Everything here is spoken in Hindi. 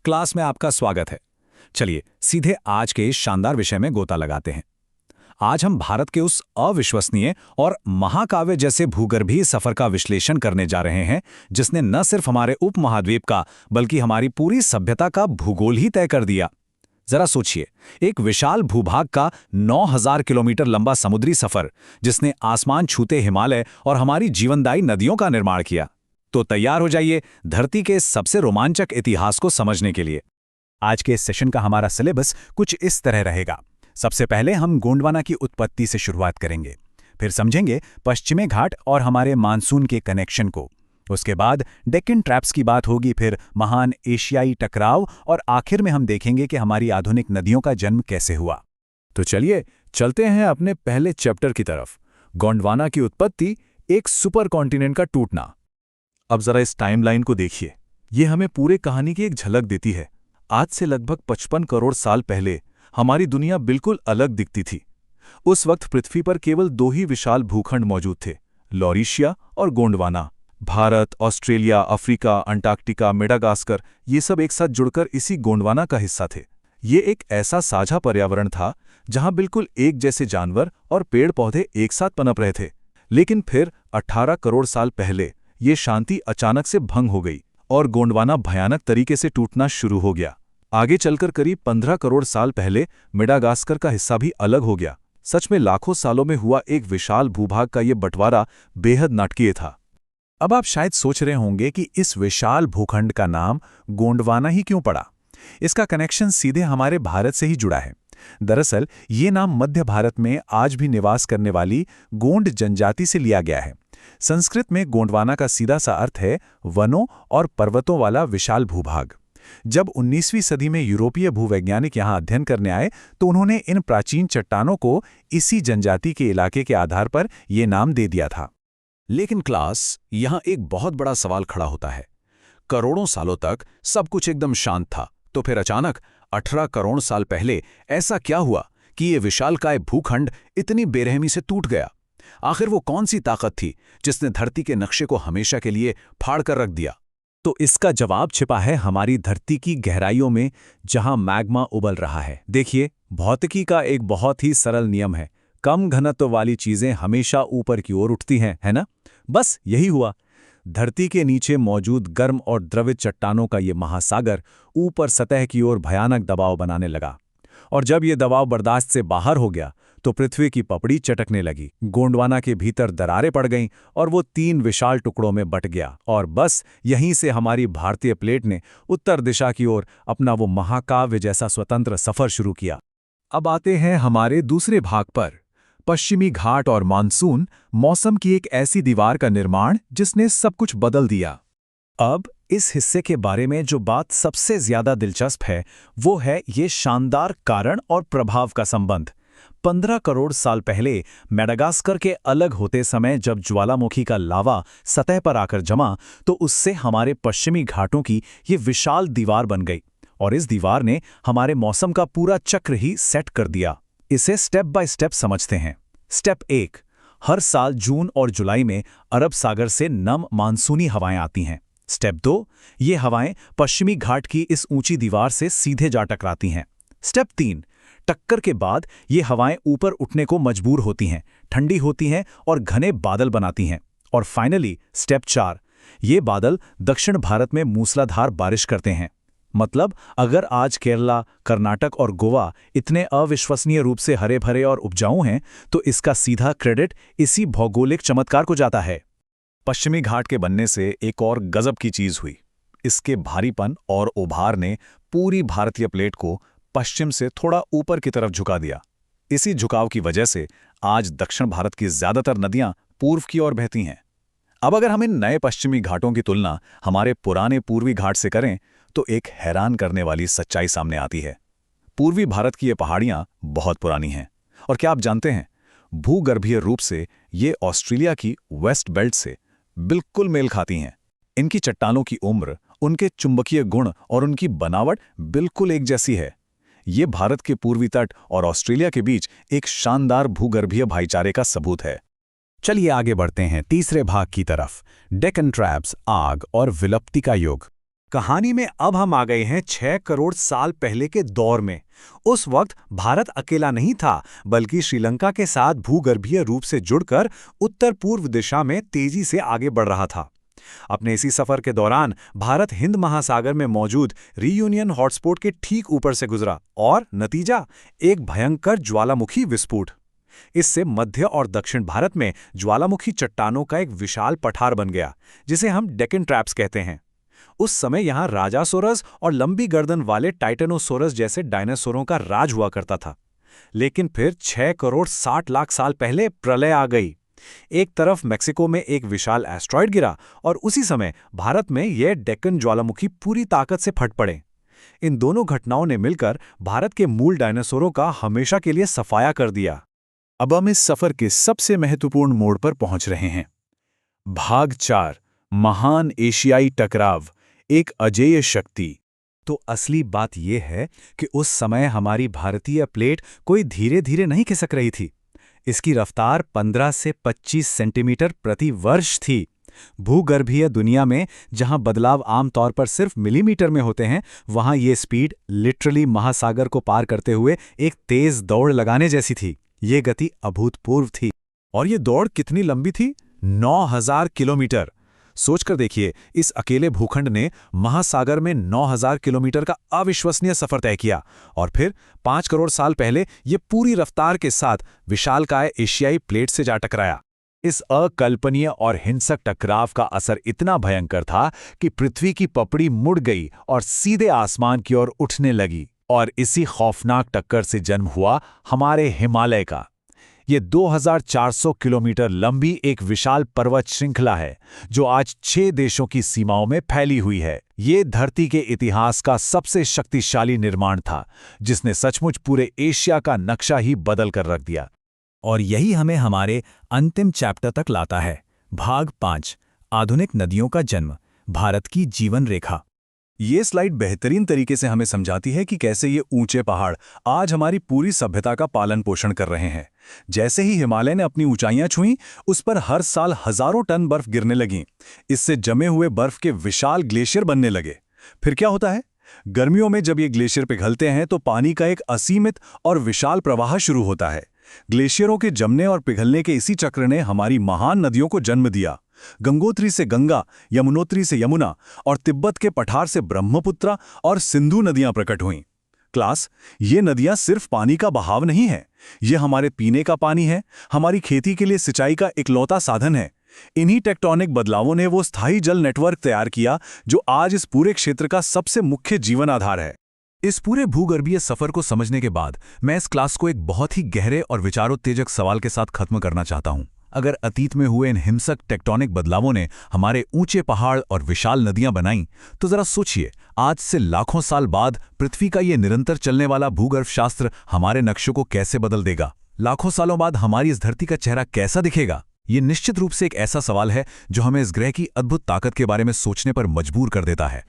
क्लास में आपका स्वागत है। चलिए सीधे आज के इस शानदार विषय में गोता लगाते हैं। आज हम भारत के उस अविश्वसनीय और महाकाव्य जैसे भूगर्भीय सफर का विश्लेषण करने जा रहे हैं, जिसने न सिर्फ हमारे उपमहाद्वीप का बल्कि हमारी पूरी सभ्यता का भूगोल ही तय कर दिया। जरा सोचिए, एक विशाल भूभाग का 9000 किलोमीटर लंबा समुद्री सफर, जिसने आसमान छूते हिमालय और हमारी जीवनदायी नदियों का निर्माण किया। तो तैयार हो जाइए धरती के सबसे रोमांचक इतिहास को समझने के लिए। आज के इस सेशन का हमारा सिलेबस कुछ इस तरह रहेगा। सबसे पहले हम गोंडवाना की उत्पत्ति से शुरुआत करेंगे, फिर समझेंगे पश्चिमी घाट और हमारे मानसून के कनेक्शन को। उसके बाद डेक्कन ट्रैप्स की बात होगी, फिर महान एशियाई टकराव और आखिर में हम देखेंगे कि हमारी आधुनिक नदियों का जन्म कैसे हुआ। तो चलिए चलते हैं अपने पहले चैप्टर की तरफ, गोंडवाना की उत्पत्ति, एक सुपर कॉन्टिनेंट का टूटना। अब जरा इस टाइमलाइन को देखिए, ये हमें पूरे कहानी की एक झलक देती है। आज से लगभग 55 करोड़ साल पहले हमारी दुनिया बिल्कुल अलग दिखती थी। उस वक्त पृथ्वी पर केवल दो ही विशाल भूखंड मौजूद थे, लॉरिशिया और Gondwana. Bharat, Australia, Africa, Antarctica, Madagascar, ये सब एक साथ जुड़कर इसी गोंडवाना का हिस्सा थे। ये एक ऐसा साझा पर्यावरण था जहां बिल्कुल एक जैसे जानवर और पेड़ पौधे एक साथ पनप रहे थे। लेकिन फिर 18 करोड़ साल पहले ये शांति अचानक से भंग हो गई और गोंडवाना भयानक तरीके से टूटना शुरू हो गया। आगे चलकर करीब 15 करोड़ साल पहले मेडागास्कर का हिस्सा भी अलग हो गया। सच में लाखों सालों में हुआ एक विशाल भूभाग का ये बंटवारा बेहद नाटकीय था। अब आप शायद सोच रहे होंगे कि इस विशाल भूखंड का नाम गोंडवाना ही क्यों पड़ा। इसका कनेक्शन सीधे हमारे भारत से ही जुड़ा है। दरअसल ये नाम मध्य भारत में आज भी निवास करने वाली गोंड जनजाति से लिया गया है। संस्कृत में गोंडवाना का सीधा सा अर्थ है वनों और पर्वतों वाला विशाल भूभाग। जब 19वीं सदी में यूरोपीय भूवैज्ञानिक यहां अध्ययन करने आए तो उन्होंने इन प्राचीन चट्टानों को इसी जनजाति के इलाके के आधार पर यह नाम दे दिया था। लेकिन क्लास, यहां एक बहुत बड़ा सवाल खड़ा होता है। करोड़ों सालों तक सब कुछ एकदम शांत था, तो फिर अचानक 18 करोड़ साल पहले ऐसा क्या हुआ कि ये विशालकाय भूखंड इतनी बेरहमी से टूट गया? आखिर वो कौन सी ताकत थी जिसने धरती के नक्शे को हमेशा के लिए फाड़ कर रख दिया? तो इसका जवाब छिपा है हमारी धरती की गहराइयों में, जहां मैग्मा उबल रहा है। देखिए, भौतिकी का एक बहुत ही सरल नियम है, कम घनत्व वाली चीजें हमेशा ऊपर की ओर उठती हैं, है ना? बस यही हुआ। धरती के नीचे मौजूद गर्म और द्रवित चट्टानों का ये महासागर ऊपर सतह की ओर भयानक दबाव बनाने लगा, और जब ये दबाव बर्दाश्त से बाहर हो गया तो पृथ्वी की पपड़ी चटकने लगी। गोंडवाना के भीतर दरारें पड़ गईं और वो 3 विशाल टुकड़ों में बट गया। और बस यहीं से हमारी भारतीय प्लेट ने उत्तर दिशा की ओर अपना वो महाकाव्य जैसा स्वतंत्र सफर शुरू किया। अब आते हैं हमारे दूसरे भाग पर, पश्चिमी घाट और मानसून, मौसम की एक ऐसी दीवार का निर्माण जिसने सब कुछ बदल दिया। अब इस हिस्से के बारे में जो बात सबसे ज्यादा दिलचस्प है वो है ये शानदार कारण और प्रभाव का संबंध। 15 करोड़ साल पहले मेडागास्कर के अलग होते समय जब ज्वालामुखी का लावा सतह पर आकर जमा, तो उससे हमारे पश्चिमी घाटों की ये विशाल दीवार बन गई, और इस दीवार ने हमारे मौसम का पूरा चक्र ही सेट कर दिया। इसे स्टेप बाय स्टेप समझते हैं। स्टेप 1, हर साल जून और जुलाई में अरब सागर से नम मानसूनी हवाएं आती हैं। स्टेप 2, ये हवाएं पश्चिमी घाट की इस ऊंची दीवार से सीधे जा टकराती हैं। स्टेप 3, टक्कर के बाद ये हवाएं ऊपर उठने को मजबूर होती हैं, ठंडी होती हैं और घने बादल बनाती हैं। और फाइनली स्टेप 4, ये बादल दक्षिण भारत में मूसलाधार बारिश करते हैं। मतलब अगर आज केरला, कर्नाटक और गोवा इतने अविश्वसनीय रूप से हरे भरे और उपजाऊ हैं, तो इसका सीधा क्रेडिट इसी भौगोलिक चमत्कार को जाता है। पश्चिमी घाट के बनने से एक और गजब की चीज हुई। इसके भारीपन और उभार ने पूरी भारतीय प्लेट को पश्चिम से थोड़ा ऊपर की तरफ झुका दिया। इसी झुकाव की वजह से आज दक्षिण भारत की ज्यादातर नदियां पूर्व की ओर बहती हैं। अब अगर हम इन नए पश्चिमी घाटों की तुलना हमारे पुराने पूर्वी घाट से करें तो एक हैरान करने वाली सच्चाई सामने आती है। पूर्वी भारत की ये पहाड़ियां बहुत पुरानी हैं, और क्या आप जानते हैं, भूगर्भीय रूप से ये ऑस्ट्रेलिया की वेस्ट बेल्ट से बिल्कुल मेल खाती हैं। इनकी चट्टानों की उम्र, उनके चुंबकीय गुण और उनकी बनावट बिल्कुल एक जैसी है। ये भारत के पूर्वी तट और ऑस्ट्रेलिया के बीच एक शानदार भूगर्भीय भाईचारे का सबूत है। चलिए आगे बढ़ते हैं तीसरे भाग की तरफ, डेक्कन ट्रैप्स, आग और विलुप्ति का युग। कहानी में अब हम आ गए हैं 6 करोड़ साल पहले के दौर में। उस वक्त भारत अकेला नहीं था, बल्कि श्रीलंका के साथ भूगर्भीय रूप से जुड़कर उत्तर पूर्व दिशा में तेजी से आगे बढ़ रहा था। अपने इसी सफर के दौरान भारत हिंद महासागर में मौजूद रीयूनियन हॉटस्पॉट के ठीक ऊपर से गुजरा और नतीजा एक भयंकर ज्वालामुखी विस्फोट। इससे मध्य और दक्षिण भारत में ज्वालामुखी चट्टानों का एक विशाल पठार बन गया, जिसे हम डेक्कन ट्रैप्स कहते हैं। उस समय यहां राजासोरस और लंबी गर्दन वाले टाइटेनोसोरस जैसे डायनासोरों का राज हुआ करता था। लेकिन फिर 6 करोड़ 60 लाख साल पहले प्रलय आ गई। एक तरफ मेक्सिको में एक विशाल एस्ट्रॉयड गिरा और उसी समय भारत में यह डेक्कन ज्वालामुखी पूरी ताकत से फट पड़े। इन दोनों घटनाओं ने मिलकर भारत के मूल डायनासोरों का हमेशा के लिए सफाया कर दिया। अब हम इस सफर के सबसे महत्वपूर्ण मोड़ पर पहुंच रहे हैं। भाग 4, महान एशियाई टकराव, एक अजेय शक्ति। तो असली बात यह है कि उस समय हमारी भारतीय प्लेट कोई धीरे धीरे नहीं खिसक रही थी। इसकी रफ्तार 15 से 25 सेंटीमीटर प्रति वर्ष थी। भूगर्भीय दुनिया में जहां बदलाव आमतौर पर सिर्फ मिलीमीटर में होते हैं, वहां ये स्पीड लिटरली महासागर को पार करते हुए एक तेज दौड़ लगाने जैसी थी। ये गति अभूतपूर्व थी। और ये दौड़ कितनी लंबी थी? 9000 किलोमीटर। सोचकर देखिए, इस अकेले भूखंड ने महासागर में 9000 किलोमीटर का अविश्वसनीय सफर तय किया और फिर 5 करोड़ साल पहले ये पूरी रफ्तार के साथ विशालकाय एशियाई प्लेट से जा टकराया। इस अकल्पनीय और हिंसक टकराव का असर इतना भयंकर था कि पृथ्वी की पपड़ी मुड़ गई और सीधे आसमान की ओर उठने लगी। और इसी खौफनाक टक्कर से जन्म हुआ हमारे हिमालय का। ये 2400 किलोमीटर लंबी एक विशाल पर्वत श्रृंखला है, जो आज 6 देशों की सीमाओं में फैली हुई है। ये धरती के इतिहास का सबसे शक्तिशाली निर्माण था, जिसने सचमुच पूरे एशिया का नक्शा ही बदल कर रख दिया। और यही हमें हमारे अंतिम चैप्टर तक लाता है। भाग 5, आधुनिक नदियों का जन्म, भारत की जीवन रेखा। ये स्लाइड बेहतरीन तरीके से हमें समझाती है कि कैसे ये ऊंचे पहाड़ आज हमारी पूरी सभ्यता का पालन पोषण कर रहे हैं। जैसे ही हिमालय ने अपनी ऊंचाइयां छुईं, उस पर हर साल हजारों टन बर्फ गिरने लगी। इससे जमे हुए बर्फ के विशाल ग्लेशियर बनने लगे। फिर क्या होता है? गर्मियों में जब ये ग्लेशियर पिघलते हैं तो पानी का एक असीमित और विशाल प्रवाह शुरू होता है। ग्लेशियरों के जमने और पिघलने के इसी चक्र ने हमारी महान नदियों को जन्म दिया। गंगोत्री से गंगा, यमुनोत्री से यमुना और तिब्बत के पठार से ब्रह्मपुत्र और सिंधु नदियां प्रकट हुईं। क्लास, ये नदियां सिर्फ पानी का बहाव नहीं है, ये हमारे पीने का पानी है, हमारी खेती के लिए सिंचाई का इकलौता साधन है। इन्हीं टेक्टोनिक बदलावों ने वो स्थायी जल नेटवर्क तैयार किया जो आज इस पूरे क्षेत्र का सबसे मुख्य जीवन आधार है। इस पूरे भूगर्भीय सफर को समझने के बाद मैं इस क्लास को एक बहुत ही गहरे और विचारोत्तेजक सवाल के साथ खत्म करना चाहता हूं। अगर अतीत में हुए इन हिंसक टेक्टोनिक बदलावों ने हमारे ऊंचे पहाड़ और विशाल नदियां बनाई, तो जरा सोचिए, आज से लाखों साल बाद पृथ्वी का ये निरंतर चलने वाला भूगर्भ शास्त्र हमारे नक्शों को कैसे बदल देगा? लाखों सालों बाद हमारी इस धरती का चेहरा कैसा दिखेगा? ये निश्चित रूप से एक ऐसा सवाल है जो हमें इस ग्रह की अद्भुत ताकत के बारे में सोचने पर मजबूर कर देता है।